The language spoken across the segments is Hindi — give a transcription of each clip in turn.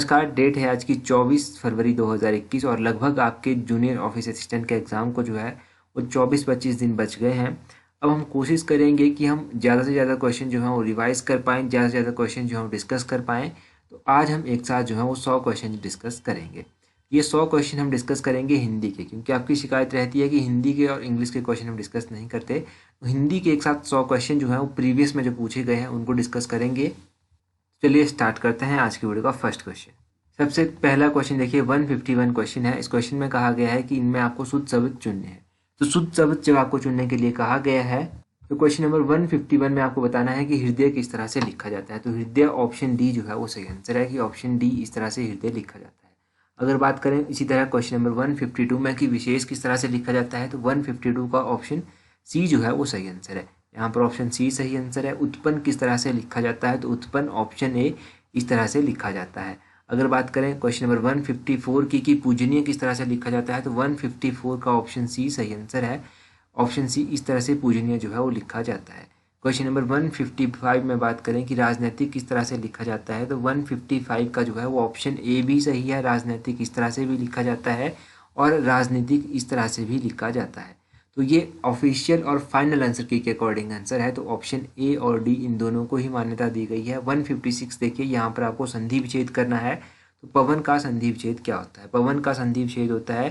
नमस्कार। डेट है आज की 24 फरवरी 2021 और लगभग आपके जूनियर ऑफिस असिस्टेंट के एग्ज़ाम को जो है वो 24-25 दिन बच गए हैं। अब हम कोशिश करेंगे कि हम ज़्यादा से ज़्यादा क्वेश्चन जो है वो रिवाइज कर पाएँ, ज़्यादा से ज़्यादा क्वेश्चन जो है वो डिस्कस कर पाएँ। तो आज हम एक साथ जो है वो 100 क्वेश्चन डिस्कस करेंगे। ये 100 क्वेश्चन हम डिस्कस करेंगे हिंदी के, क्योंकि आपकी शिकायत रहती है कि हिंदी के और इंग्लिश के क्वेश्चन हम डिस्कस नहीं करते। तो हिंदी के एक साथ 100 क्वेश्चन जो है वो प्रीवियस में जो पूछे गए हैं उनको डिस्कस करेंगे। चलिए स्टार्ट करते हैं आज की वीडियो का फर्स्ट क्वेश्चन। सबसे पहला क्वेश्चन देखिए 151 क्वेश्चन है। इस क्वेश्चन में कहा गया है कि इनमें आपको शुद्ध शब्द चुनने हैं। तो शुद्ध शब्द जब आपको चुनने के लिए कहा गया है तो क्वेश्चन नंबर 151 में आपको बताना है कि हृदय किस तरह से लिखा जाता है। तो हृदय ऑप्शन डी जो है वो सही आंसर है कि ऑप्शन डी इस तरह से हृदय लिखा जाता है। अगर बात करें इसी तरह क्वेश्चन नंबर 152 में कि विशेष किस तरह से लिखा जाता है, तो 152 का ऑप्शन सी जो है वो सही आंसर है। यहाँ पर ऑप्शन सी सही आंसर है। उत्पन्न किस तरह से लिखा जाता है, तो उत्पन्न ऑप्शन ए इस तरह से लिखा जाता है। अगर बात करें क्वेश्चन नंबर 154 की कि पूजनीय किस तरह से लिखा जाता है, तो 154 का ऑप्शन सी सही आंसर है। ऑप्शन सी इस तरह से पूजनीय जो है वो लिखा जाता है। क्वेश्चन नंबर 155 में बात करें कि राजनीतिक किस तरह से लिखा जाता है, तो 155 का जो है वो ऑप्शन ए भी सही है। राजनीतिक इस तरह से भी लिखा जाता है और राजनीतिक इस तरह से भी लिखा जाता है। तो ये ऑफिशियल और फाइनल आंसर की के अकॉर्डिंग आंसर है। तो ऑप्शन ए और डी इन दोनों को ही मान्यता दी गई है। 156 देखिए यहाँ पर आपको संधि विच्छेद करना है। तो पवन का संधि विच्छेद क्या होता है? पवन का संधि विच्छेद होता है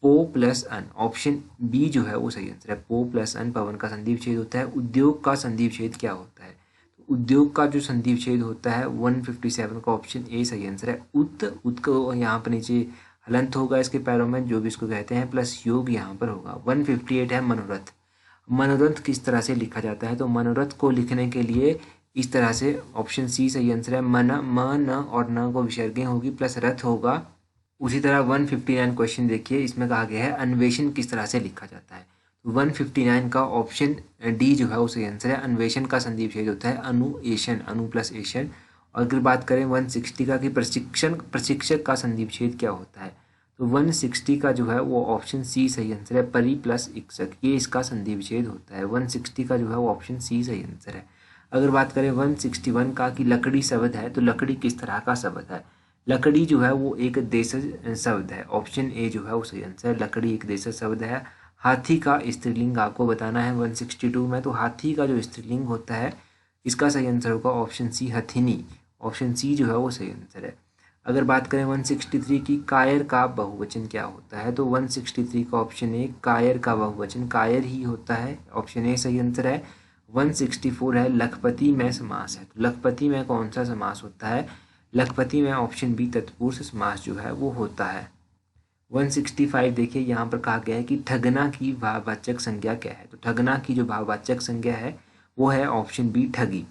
पो प्लस अन। ऑप्शन बी जो है वो सही आंसर है। पो प्लस अन पवन का संधि विच्छेद होता है। उद्योग का संधि विच्छेद क्या होता है? तो उद्योग का जो संधि विच्छेद होता है 157 का ऑप्शन ए सही आंसर है। उत को यहाँ पर नीचे हलंत होगा इसके पैरों में, जो भी इसको कहते हैं, प्लस योग यहाँ पर होगा। 158 है मनोरथ। मनोरथ किस तरह से लिखा जाता है? तो मनोरथ को लिखने के लिए इस तरह से ऑप्शन सी सही आंसर है। मन म न और न को विसर्गें होगी प्लस रथ होगा। उसी तरह 159 क्वेश्चन देखिए, इसमें कहा गया है अन्वेषण किस तरह से लिखा जाता है। 159 का ऑप्शन डी जो है वो सही आंसर है। अन्वेषण का संधि विच्छेद होता है अनुएशन, अनु प्लस एशन। और अगर बात करें 160 का कि प्रशिक्षक का संधि विच्छेद क्या होता है, तो 160 का जो है वो ऑप्शन सी सही आंसर है। परि प्लस इक्षक, ये इसका संधि विच्छेद होता है। 160 का जो है वो ऑप्शन सी सही आंसर है। अगर बात करें 161 का कि लकड़ी शब्द है, तो लकड़ी किस तरह का शब्द है? लकड़ी जो है वो एक देशज शब्द है। ऑप्शन ए जो है वो सही आंसर है। लकड़ी एक देशज शब्द है। हाथी का स्त्रीलिंग आपको बताना है 162 में। तो हाथी का जो स्त्रीलिंग होता है इसका सही आंसर होगा ऑप्शन सी हथिनी। ऑप्शन सी जो है वो सही आंसर है। अगर बात करें 163 की कायर का बहुवचन क्या होता है, तो 163 का ऑप्शन ए कायर का बहुवचन कायर ही होता है। ऑप्शन ए सही आंसर है। 164 है लखपति में समास है। तो लखपति में कौन सा समास होता है? लखपति में ऑप्शन बी तत्पुरुष समास जो है वो होता है। 165 देखिए, यहाँ पर कहा गया है कि ठगना की भाववाचक संज्ञा क्या है। तो ठगना की जो भाववाचक संज्ञा है वो है ऑप्शन बी ठगी।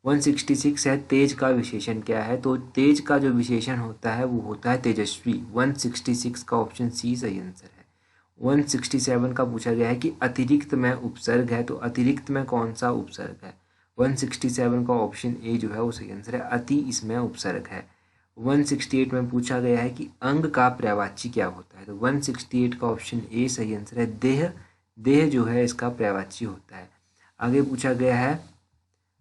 166 है तेज का विशेषण क्या है, तो तेज का जो विशेषण होता है वो होता है तेजस्वी। 166 का ऑप्शन सी सही आंसर है। 167 का पूछा गया है कि अतिरिक्त में उपसर्ग है, तो अतिरिक्त में कौन सा उपसर्ग है? 167 का ऑप्शन ए जो है वो सही आंसर है। अति इसमें उपसर्ग है। 168 में पूछा गया है कि अंग का पर्यायवाची क्या होता है, तो 168 का ऑप्शन ए सही आंसर है। देह, देह जो है इसका पर्यायवाची होता है। आगे पूछा गया है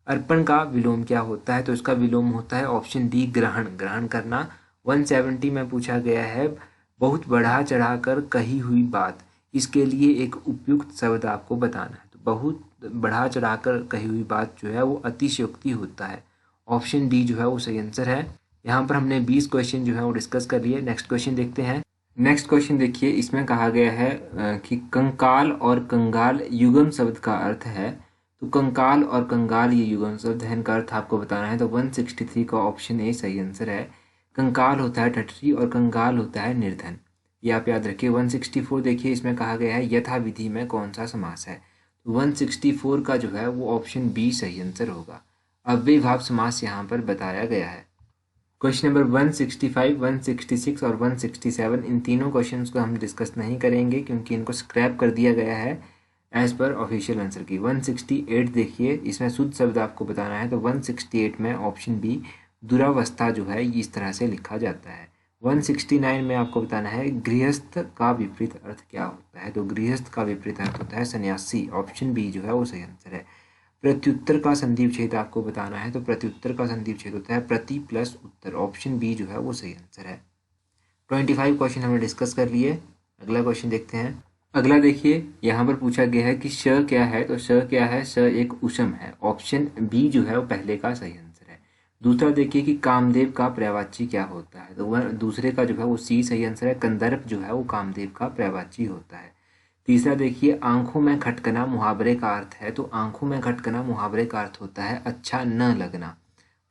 अर्पण का विलोम क्या होता है, तो इसका विलोम होता है ऑप्शन डी ग्रहण, ग्रहण करना। 170 में पूछा गया है बहुत बढ़ा चढ़ाकर कही हुई बात, इसके लिए एक उपयुक्त शब्द आपको बताना है। तो बहुत बढ़ा चढ़ाकर कही हुई बात जो है वो अतिशयोक्ति होता है। ऑप्शन डी जो है वो सही आंसर है। यहाँ पर हमने 20 क्वेश्चन जो है वो डिस्कस कर लिए। नेक्स्ट क्वेश्चन देखते हैं। नेक्स्ट क्वेश्चन देखिए, इसमें कहा गया है कि कंकाल और कंगाल युगम शब्द का अर्थ है। तो कंकाल और कंगाल ये युगम शब्द है, इनका अर्थ आपको बताना है। तो 163 का ऑप्शन ए सही आंसर है। कंकाल होता है ठटरी और कंगाल होता है निर्धन, ये आप याद रखिए। 164 देखिए, इसमें कहा गया है यथाविधि में कौन सा समास है, तो 164 का जो है वो ऑप्शन बी सही आंसर होगा। अव्ययीभाव समास यहाँ पर बताया गया है। क्वेश्चन नंबर 165, 166 और 167 इन तीनों क्वेश्चंस को हम डिस्कस नहीं करेंगे क्योंकि इनको स्क्रैप कर दिया गया है एज पर ऑफिशियल आंसर की। 168 देखिए, इसमें शुद्ध शब्द आपको बताना है। तो 168 में ऑप्शन बी दुरावस्था जो है इस तरह से लिखा जाता है। 169 में आपको बताना है गृहस्थ का विपरीत अर्थ क्या होता है, तो गृहस्थ का विपरीत अर्थ होता है सन्यासी। ऑप्शन बी जो है वो सही आंसर है। प्रत्युत्तर का संधि विच्छेद आपको बताना है, तो प्रत्युत्तर का संधि विच्छेद होता है प्रति प्लस उत्तर। ऑप्शन बी जो है वो सही आंसर है। 25 क्वेश्चन हमने डिस्कस कर लिए। अगला क्वेश्चन देखते हैं। अगला देखिए, यहाँ पर पूछा गया है कि श क्या है, तो श क्या है, श एक ऊष्म है। ऑप्शन बी जो है वो पहले का सही आंसर है। दूसरा देखिए कि कामदेव का पर्यायवाची क्या होता है, तो वह दूसरे का जो है वो सी सही आंसर है। कंदर्प जो है वो कामदेव का पर्यायवाची होता है। तीसरा देखिए, आंखों में खटकना मुहावरे का अर्थ है, तो आंखों में खटकना मुहावरे का अर्थ होता है अच्छा न लगना।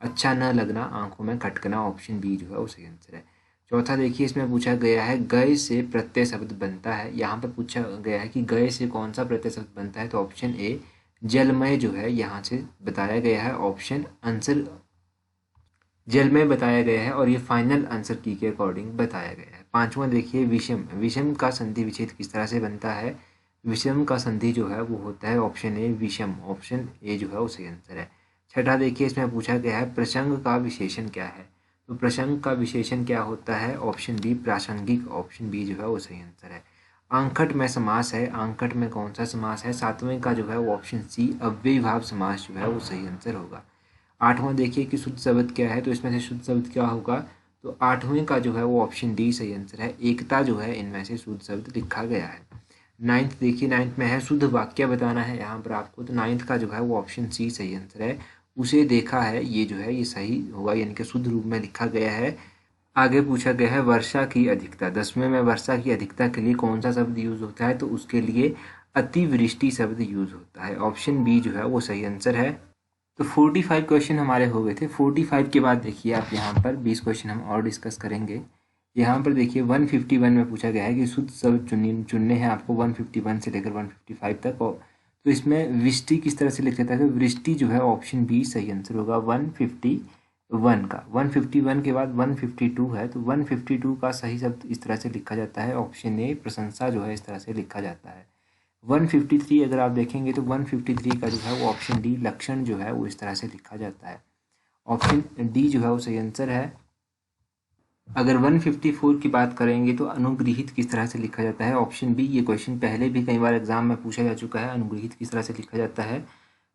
अच्छा न लगना, आंखों में खटकना। ऑप्शन बी जो है वो सही आंसर है। चौथा देखिए, इसमें पूछा गया है गए से प्रत्यय शब्द बनता है। यहाँ पर पूछा गया है कि गए से कौन सा प्रत्यय शब्द बनता है, तो ऑप्शन ए जलमय जो है यहाँ से बताया गया है। ऑप्शन आंसर जलमय बताया गया है और ये फाइनल आंसर की के अकॉर्डिंग बताया गया है। पांचवा देखिए, विषम। विषम का संधि विच्छेद किस तरह से बनता है। विषम का संधि जो है वो होता है ऑप्शन ए विषम। ऑप्शन ए जो है वो सही आंसर है। छठा देखिए, इसमें पूछा गया है प्रसंग का विशेषण क्या है, तो प्रसंग का विशेषण क्या होता है। ऑप्शन बी प्रासंगिक। ऑप्शन बी जो है वो सही आंसर है। आंखट में समास है, आंखट में कौन सा समास है। सातवें का जो है वो ऑप्शन सी अव्ययीभाव समास जो है वो सही आंसर होगा। आठवां देखिए कि शुद्ध शब्द क्या है, तो इसमें से शुद्ध शब्द क्या होगा, तो आठवें का जो है वो ऑप्शन डी सही आंसर है। एकता जो है इनमें से शुद्ध शब्द लिखा गया है। नाइन्थ देखिए, नाइन्थ में है शुद्ध वाक्य बताना है यहाँ पर आपको, तो नाइन्थ का जो है वो ऑप्शन सी सही आंसर है। उसे देखा है, ये जो है ये सही होगा, यानी कि शुद्ध रूप में लिखा गया है। आगे पूछा गया है वर्षा की अधिकता। 10वें में वर्षा की अधिकता के लिए कौन सा शब्द यूज होता है, तो उसके लिए अतिवृष्टि शब्द यूज होता है। ऑप्शन बी जो है वो सही आंसर है। तो 45 क्वेश्चन हमारे हो गए थे। 45 के बाद देखिए आप यहाँ पर 20 क्वेश्चन हम और डिस्कस करेंगे। यहाँ पर देखिए 151 में पूछा गया है कि शुद्ध शब्द चुनने हैं आपको 151 से लेकर 155 तक। और तो इसमें वृष्टि किस तरह से लिख लेता है, तो वृष्टि जो है ऑप्शन बी सही आंसर होगा 151 का। 151 के बाद 152 है, तो 152 का सही शब्द इस तरह से लिखा जाता है। ऑप्शन ए प्रशंसा जो है इस तरह से लिखा जाता है। 153 अगर आप देखेंगे तो 153 का जो है वो ऑप्शन डी लक्षण जो है वो इस तरह से लिखा जाता है। ऑप्शन डी जो है वो सही आंसर है। अगर 154 की बात करेंगे तो अनुग्रहित किस तरह से लिखा जाता है। ऑप्शन बी, ये क्वेश्चन पहले भी कई बार एग्जाम में पूछा जा चुका है, अनुग्रहित किस तरह से लिखा जाता है।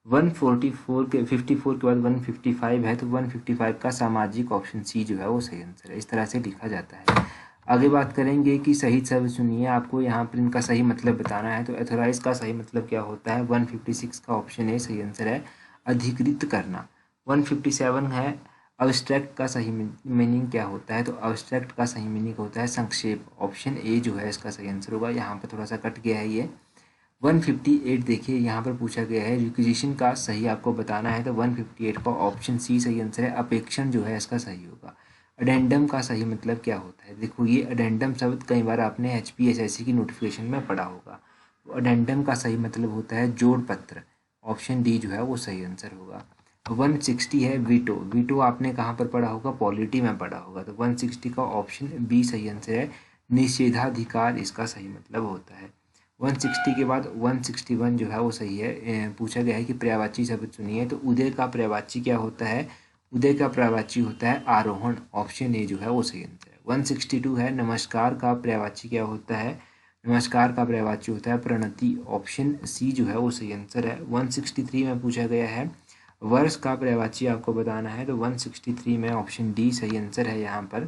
144 के 54 के बाद 155 है, तो 155 का सामाजिक ऑप्शन सी जो है वो सही आंसर है। इस तरह से लिखा जाता है। आगे बात करेंगे कि सही शब्द सुनिए, आपको यहाँ पर इनका सही मतलब बताना है। तो एथोराइज का सही मतलब क्या होता है, 156 का ऑप्शन ए सही आंसर है, अधिकृत करना। 157 है, अब्स्ट्रैक्ट का सही मीनिंग क्या होता है, तो अब्स्ट्रैक्ट का सही मीनिंग होता है संक्षेप। ऑप्शन ए जो है इसका सही आंसर होगा, यहाँ पर थोड़ा सा कट गया है ये। 158 देखिए, यहाँ पर पूछा गया है रिक्विजिशन का सही आपको बताना है, तो 158 का ऑप्शन सी सही आंसर है, अपेक्षण जो है इसका सही होगा। अडेंडम का सही मतलब क्या होता है, देखो ये अडेंडम शब्द कई बार आपने HPSSC की नोटिफिकेशन में पढ़ा होगा। तो अडेंडम का सही मतलब होता है जोड़ पत्र। ऑप्शन डी जो है वो सही आंसर होगा। 160 है वीटो। वीटो आपने कहाँ पर पढ़ा होगा, पॉलिटी में पढ़ा होगा, तो 160 का ऑप्शन बी सही आंसर है, निषेधाधिकार इसका सही मतलब होता है। 160 के बाद 161 जो है वो सही है। पूछा गया है कि पर्यायवाची शब्द चुनिए, तो उदय का पर्यायवाची क्या होता है, उदय का पर्यायवाची होता है आरोहण। ऑप्शन ए जो है वो सही आंसर है। 162 है नमस्कार का पर्यायवाची क्या होता है, नमस्कार का पर्यायवाची होता है प्रणति। ऑप्शन सी जो है वो सही आंसर है। 163 में पूछा गया है वर्ष का पर्यायवाची आपको बताना है, तो 163 में ऑप्शन डी सही आंसर है। यहाँ पर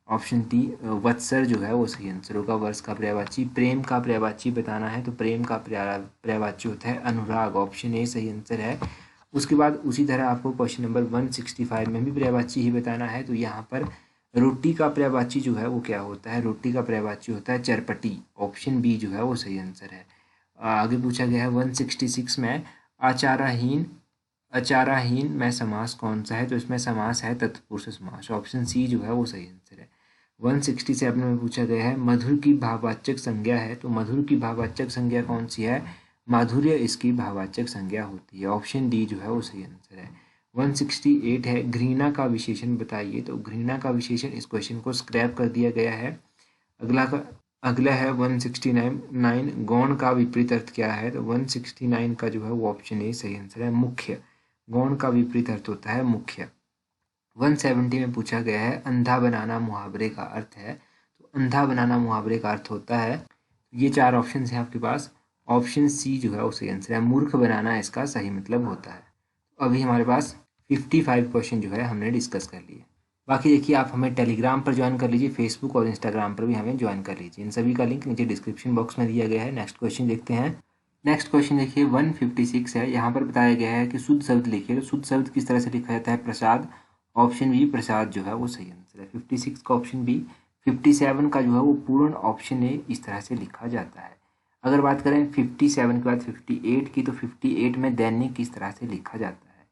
ऑप्शन डी वत्सर जो है वो सही आंसर होगा वर्ष का पर्यायवाची। प्रेम का पर्यायवाची बताना है, तो प्रेम का पर्यायवाची होता है अनुराग। ऑप्शन ए सही आंसर है। उसके बाद उसी तरह आपको क्वेश्चन नंबर 165 में भी पर्यायवाची ही बताना है, तो यहाँ पर रोटी का पर्यायवाची जो है वो क्या होता है, रोटी का पर्यायवाची होता है चरपटी। ऑप्शन बी जो है वो सही आंसर है। आगे पूछा गया है 166 में आचाराहीन, अचाराहीन में समास कौन सा है, तो इसमें समास है तत्पुरुष समास। ऑप्शन सी जो है वो सही आंसर है। 167 में पूछा गया है मधुर की भाववाचक संज्ञा है, तो मधुर की भाववाचक संज्ञा कौन सी है, माधुर्य इसकी भाववाचक संज्ञा होती है। ऑप्शन डी जो है वो सही आंसर है। 168 है घृणा का विशेषण बताइए, तो घृणा का विशेषण, इस क्वेश्चन को स्क्रैप कर दिया गया है। अगला है 169 गौण का विपरीत अर्थ क्या है, तो 169 का जो है वो ऑप्शन ए सही आंसर है, मुख्य। गौण का विपरीत अर्थ होता है मुख्य। 170 में पूछा गया है अंधा बनाना मुहावरे का अर्थ है, तो अंधा बनाना मुहावरे का अर्थ होता है, ये चार ऑप्शन है आपके पास। ऑप्शन सी जो है वो सही आंसर है, मूर्ख बनाना इसका सही मतलब होता है। अभी हमारे पास 55 क्वेश्चन जो है हमने डिस्कस कर लिए। बाकी देखिए आप हमें टेलीग्राम पर ज्वाइन कर लीजिए, फेसबुक और इंस्टाग्राम पर भी हमें ज्वाइन कर लीजिए। इन सभी का लिंक नीचे डिस्क्रिप्शन बॉक्स में दिया गया है। नेक्स्ट क्वेश्चन देखते हैं। नेक्स्ट क्वेश्चन देखिए 156 है। यहाँ पर बताया गया है कि शुद्ध शब्द लिखिए। तो शुद्ध शब्द किस तरह से लिखा जाता है? प्रसाद। ऑप्शन बी प्रसाद जो है वो सही आंसर है, 56 का ऑप्शन बी। 57 का जो है वो पूर्ण ऑप्शन ए इस तरह से लिखा जाता है। अगर बात करें 57 के बाद 58 की, तो 58 में दैनिक किस तरह से लिखा जाता है?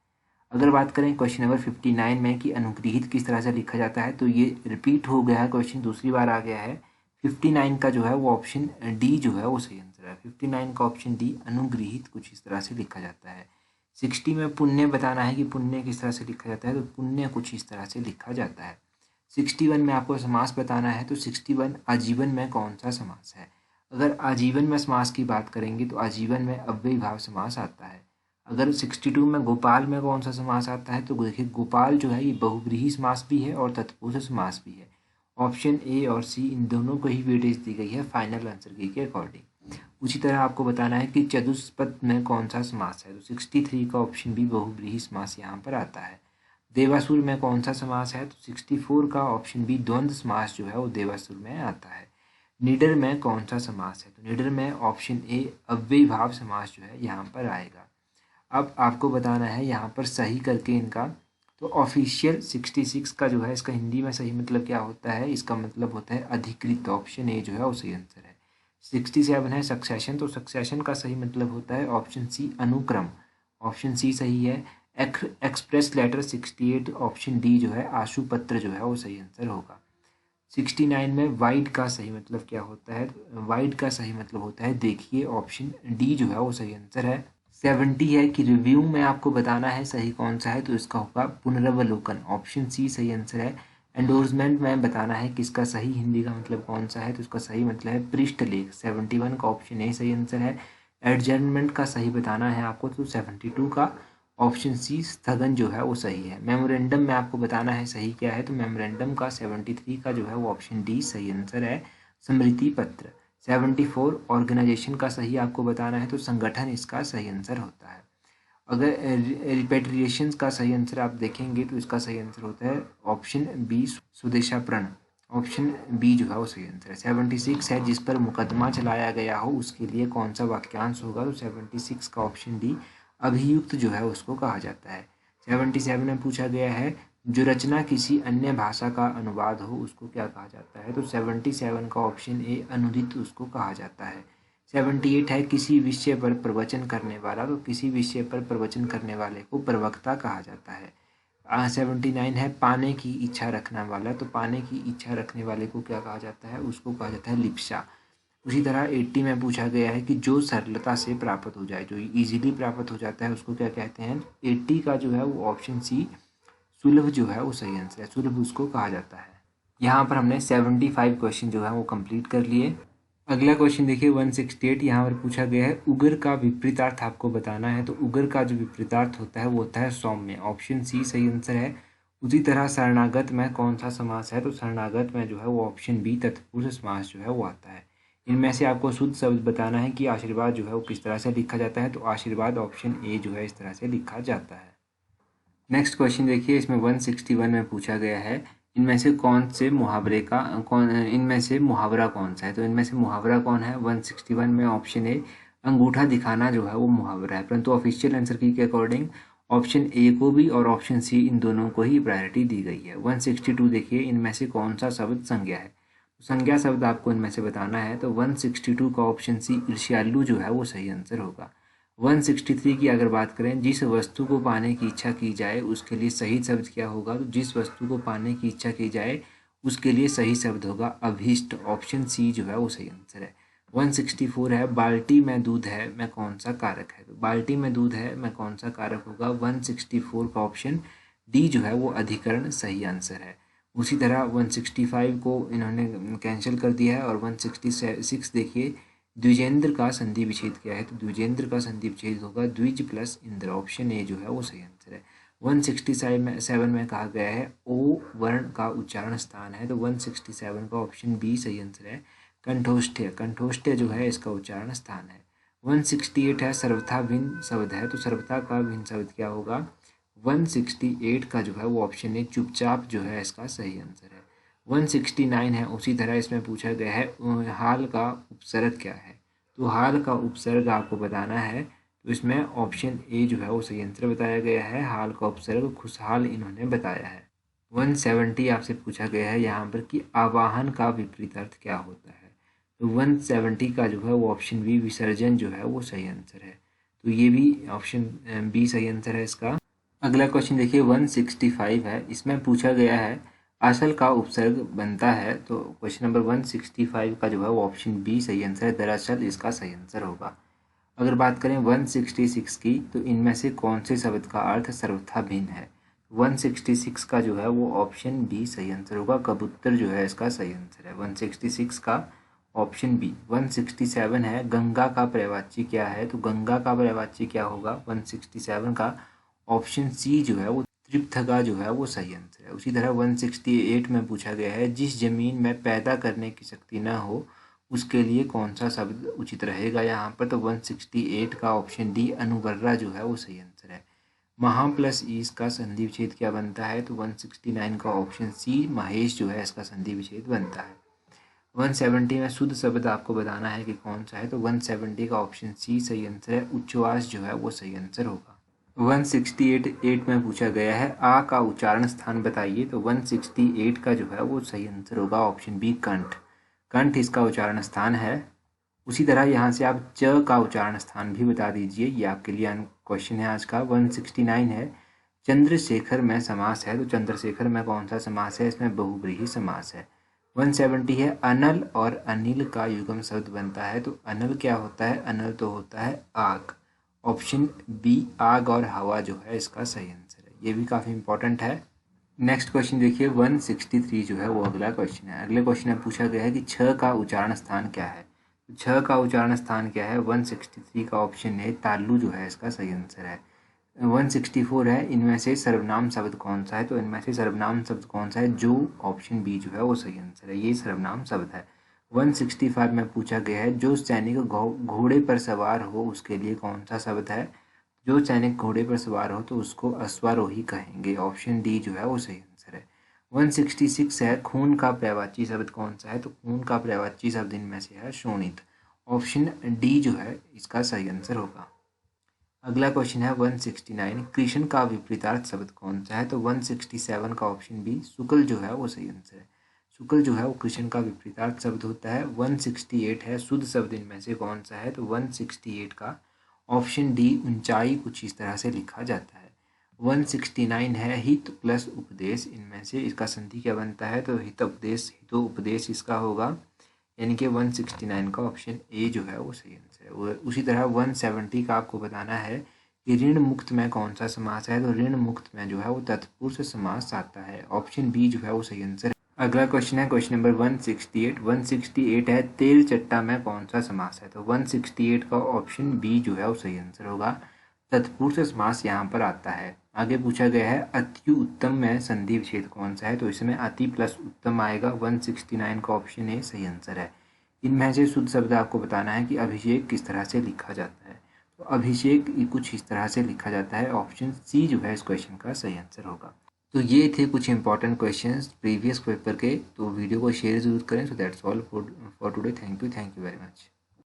अगर बात करें क्वेश्चन नंबर 59 में कि अनुग्रहित किस तरह से लिखा जाता है, तो ये रिपीट हो गया है, क्वेश्चन दूसरी बार आ गया है। 59 का जो है वो ऑप्शन डी जो है वो सही आंसर है। 59 का ऑप्शन डी अनुग्रहित कुछ इस तरह से लिखा जाता है। 60 में पुण्य बताना है कि पुण्य किस तरह से लिखा जाता है, तो पुण्य कुछ इस तरह से लिखा जाता है। 61 में आपको समास बताना है, तो 61 आजीवन में कौन सा समास है? अगर आजीवन में समास की बात करेंगे तो आजीवन में अव्ययी भाव समास आता है। अगर 62 में गोपाल में कौन सा समास आता है, तो देखिए गोपाल जो है ये बहुव्रीहि समास भी है और तत्पुरुष समास भी है। ऑप्शन ए और सी इन दोनों को ही वेटेज दी गई है फाइनल आंसर की के अकॉर्डिंग। उसी तरह आपको बताना है कि चतुष्पद में कौन सा समास है, तो 63 का ऑप्शन भी बहुव्रीहि समास यहाँ पर आता है। देवासुर में कौन सा समास है, तो 64 का ऑप्शन बी द्वंद्व समास जो है वो देवासुर में आता है। निडर में कौन सा समास है, तो निडर में ऑप्शन ए अव्ययी भाव समास जो है यहाँ पर आएगा। अब आपको बताना है यहाँ पर सही करके इनका, तो ऑफिशियल 66 का जो है इसका हिंदी में सही मतलब क्या होता है? इसका मतलब होता है अधिकृत। ऑप्शन ए जो है वो सही आंसर है। 67 है सक्सेशन, तो सक्सेशन का सही मतलब होता है ऑप्शन सी अनुक्रम। ऑप्शन सी सही है। एक्सप्रेस लेटर 68 ऑप्शन डी जो है आशुपत्र जो है वो सही आंसर होगा। 69 में वाइड का सही मतलब क्या होता है? वाइड का सही मतलब होता है देखिए, ऑप्शन डी जो है वो सही आंसर है। 70 है कि रिव्यू में आपको बताना है सही कौन सा है, तो इसका होगा पुनरावलोकन। ऑप्शन सी सही आंसर है। एंडोर्समेंट में बताना है कि इसका सही हिंदी का मतलब कौन सा है, तो इसका सही मतलब है पृष्ठलेख। 71 का ऑप्शन ए सही आंसर है। एडजर्नमेंट का सही बताना है आपको, तो 72 का ऑप्शन सी स्थगन जो है वो सही है। मेमोरेंडम में आपको बताना है सही क्या है, तो मेमोरेंडम का 73 का जो है वो ऑप्शन डी सही आंसर है, स्मृति पत्र। 74 ऑर्गेनाइजेशन का सही आपको बताना है, तो संगठन इसका सही आंसर होता है। अगर रिपेट्रिएशन का सही आंसर आप देखेंगे तो इसका सही आंसर होता है ऑप्शन बी स्वदेशापरण। ऑप्शन बी जो है वो सही आंसर है। 76 है जिस पर मुकदमा चलाया गया हो उसके लिए कौन सा वाक्यांश होगा, तो 76 का ऑप्शन डी अभियुक्त जो है उसको कहा जाता है। 77 में पूछा गया है जो रचना किसी अन्य भाषा का अनुवाद हो उसको क्या कहा जाता है, तो 77 का ऑप्शन ए अनुदित उसको कहा जाता है। 78 है किसी विषय पर प्रवचन करने वाला, तो किसी विषय पर प्रवचन करने वाले को प्रवक्ता कहा जाता है। 79 है पाने की इच्छा रखने वाला, तो पाने की इच्छा रखने वाले को क्या कहा जाता है, उसको कहा जाता है लिप्सा। उसी तरह 80 में पूछा गया है कि जो सरलता से प्राप्त हो जाए, जो इजीली प्राप्त हो जाता है उसको क्या कहते हैं। 80 का जो है वो ऑप्शन सी सुलभ जो है वो सही आंसर है, सुलभ उसको कहा जाता है। यहाँ पर हमने 75 क्वेश्चन जो है वो कंप्लीट कर लिए। अगला क्वेश्चन देखिए 168। यहाँ पर पूछा गया है उग्र का विपरीतार्थ आपको बताना है, तो उग्र का जो विपरीतार्थ होता है वो होता है सौम्य। ऑप्शन सी सही आंसर है। उसी तरह शरणागत में कौन सा समास है, तो शरणागत में जो है वो ऑप्शन बी तत्पुरुष समास जो है वो आता है। इनमें से आपको शुद्ध शब्द बताना है कि आशीर्वाद जो है वो किस तरह से लिखा जाता है, तो आशीर्वाद ऑप्शन ए जो है इस तरह से लिखा जाता है। नेक्स्ट क्वेश्चन देखिए इसमें 161 में पूछा गया है इनमें से कौन से मुहावरे का इनमें से मुहावरा कौन सा है, तो इनमें से मुहावरा कौन है। 161 में ऑप्शन ए अंगूठा दिखाना जो है वो मुहावरा है, परंतु ऑफिशियल आंसर की के अकॉर्डिंग ऑप्शन ए को भी और ऑप्शन सी इन दोनों को ही प्रायोरिटी दी गई है। 162 देखिए इनमें से कौन सा शब्द संज्ञा है, संज्ञा शब्द आपको इनमें से बताना है, तो 162 का ऑप्शन सी ईर्ष्यालु जो है वो सही आंसर होगा। 163 की अगर बात करें जिस वस्तु को पाने की इच्छा की जाए उसके लिए सही शब्द क्या होगा, तो जिस वस्तु को पाने की इच्छा की जाए उसके लिए सही शब्द होगा अभीष्ट। ऑप्शन सी जो है वो सही आंसर है। 164 है बाल्टी में दूध है मैं कौन सा कारक है, तो बाल्टी में दूध है मैं कौन सा कारक होगा। 164 का ऑप्शन डी जो है वो अधिकरण सही आंसर है। उसी तरह 165 को इन्होंने कैंसिल कर दिया है और 166 देखिए द्विजेंद्र का संधि विच्छेद क्या है, तो द्विजेंद्र का संधि विच्छेद होगा द्विज प्लस इंद्र। ऑप्शन ए जो है वो सही आंसर है। 167 में कहा गया है ओ वर्ण का उच्चारण स्थान है, तो 167 का ऑप्शन बी सही आंसर है कंठोष्ठ्य। कंठोष्ठ्य जो है इसका उच्चारण स्थान है। 168 है सर्वथा भिन्न शब्द है, तो सर्वथा का भिन्न शब्द क्या होगा? 168 का जो है वो ऑप्शन ए चुपचाप जो है इसका सही आंसर है। 169 है, उसी तरह इसमें पूछा गया है हाल का उपसर्ग क्या है, तो हाल का उपसर्ग आपको बताना है, तो इसमें ऑप्शन ए जो है वो सही आंसर बताया गया है। हाल का उपसर्ग खुशहाल इन्होंने बताया है। 170 आपसे पूछा गया है यहाँ पर कि आवाहन का विपरीत अर्थ क्या होता है, तो 170 का जो है वो ऑप्शन बी विसर्जन जो है वो सही आंसर है, तो ये भी ऑप्शन बी सही आंसर है इसका। अगला क्वेश्चन देखिए 165 है, इसमें पूछा गया है असल का उपसर्ग बनता है, तो क्वेश्चन नंबर 165 का जो है वो ऑप्शन बी सही आंसर है, दरअसल इसका सही आंसर होगा। अगर बात करें 166 की, तो इनमें से कौन से शब्द का अर्थ सर्वथा भिन्न है? 166 का जो है वो ऑप्शन बी सही आंसर होगा, कबूतर जो है इसका सही आंसर है 166 का ऑप्शन बी। 167 है गंगा का पर्यायवाची क्या है, तो गंगा का पर्यायवाची क्या होगा 167 का? ऑप्शन सी जो है वो त्रिपथगा जो है वो सही आंसर है। उसी तरह 168 में पूछा गया है जिस जमीन में पैदा करने की शक्ति न हो उसके लिए कौन सा शब्द उचित रहेगा यहाँ पर, तो 168 का ऑप्शन डी अनुवर्रा जो है वो सही आंसर है। महा प्लस ईस का संधि विच्छेद क्या बनता है, तो 169 का ऑप्शन सी महेश जो है इसका संधि विच्छेद बनता है। 170 में शुद्ध शब्द आपको बताना है कि कौन सा है, तो 170 का ऑप्शन सी सही आंसर है, उच्छ्वास जो है वो सही आंसर होगा। 168 में पूछा गया है आ का उच्चारण स्थान बताइए, तो 168 का जो है वो सही आंसर होगा ऑप्शन बी कंठ। कंठ इसका उच्चारण स्थान है। उसी तरह यहाँ से आप च का उच्चारण स्थान भी बता दीजिए, ये आपके लिए क्वेश्चन है आज का। 169 है चंद्रशेखर में समास है, तो चंद्रशेखर में कौन सा समास है, इसमें बहुव्रीहि समास है। 170 है अनल और अनिल का युग्म शब्द बनता है, तो अनल क्या होता है, अनल तो होता है आग। ऑप्शन बी आग और हवा जो है इसका सही आंसर है, ये भी काफ़ी इंपॉर्टेंट है। नेक्स्ट क्वेश्चन देखिए 163 जो है वो अगला क्वेश्चन है। अगले क्वेश्चन में पूछा गया है कि छ का उच्चारण स्थान क्या है, तो छ का उच्चारण स्थान क्या है, 163 का ऑप्शन है तालु जो है इसका सही आंसर है। 164 है इनमें से सर्वनाम शब्द कौन सा है, तो इनमें से सर्वनाम शब्द कौन सा है, जो ऑप्शन बी जो है वो सही आंसर है, ये सर्वनाम शब्द है। 165 में पूछा गया है जो सैनिक घोड़े पर सवार हो उसके लिए कौन सा शब्द है, जो सैनिक घोड़े पर सवार हो तो उसको अश्वारोही कहेंगे, ऑप्शन डी जो है वो सही आंसर है। 166 है खून का पर्यायवाची शब्द कौन सा है, तो खून का पर्यायवाची शब्द इनमें से है शोणित, ऑप्शन डी जो है इसका सही आंसर होगा। अगला क्वेश्चन है 169 कृष्ण का विपरीतार्थ शब्द कौन सा है, तो 167 का ऑप्शन बी शुक्ल जो है वो सही आंसर है। शुक्ल जो है वो कृष्ण का विपरीतार्थ शब्द होता है। 168 है शुद्ध शब्द इनमें से कौन सा है, तो 168 का ऑप्शन डी ऊंचाई कुछ इस तरह से लिखा जाता है। 169 है हित प्लस उपदेश, इनमें से इसका संधि क्या बनता है, तो हित उपदेश हितो उपदेश इसका होगा, यानी कि 169 का ऑप्शन ए जो है वो सही आंसर है। उसी तरह 170 का आपको बताना है कि ऋण मुक्त में कौन सा समास है, तो ऋण मुक्त में जो है वो तत्पुरुष समास आता है, ऑप्शन बी जो है वो सही आंसर है। अगला क्वेश्चन है क्वेश्चन नंबर 168। 168 है तेल चट्टा में कौन सा समास है, तो 168 का ऑप्शन बी जो है वो सही आंसर होगा, तत्पुरुष समास यहाँ पर आता है। आगे पूछा गया है अति उत्तम में संधि विच्छेद कौन सा है, तो इसमें अति प्लस उत्तम आएगा, 169 का ऑप्शन ए सही आंसर है। इनमें से शुद्ध शब्द आपको बताना है कि अभिषेक किस तरह से लिखा जाता है, तो अभिषेक कुछ इस तरह से लिखा जाता है, ऑप्शन सी जो है इस क्वेश्चन का सही आंसर होगा। तो ये थे कुछ इंपॉर्टेंट क्वेश्चंस प्रीवियस पेपर के, तो वीडियो को शेयर जरूर करें। So that's all for today. Thank you very much.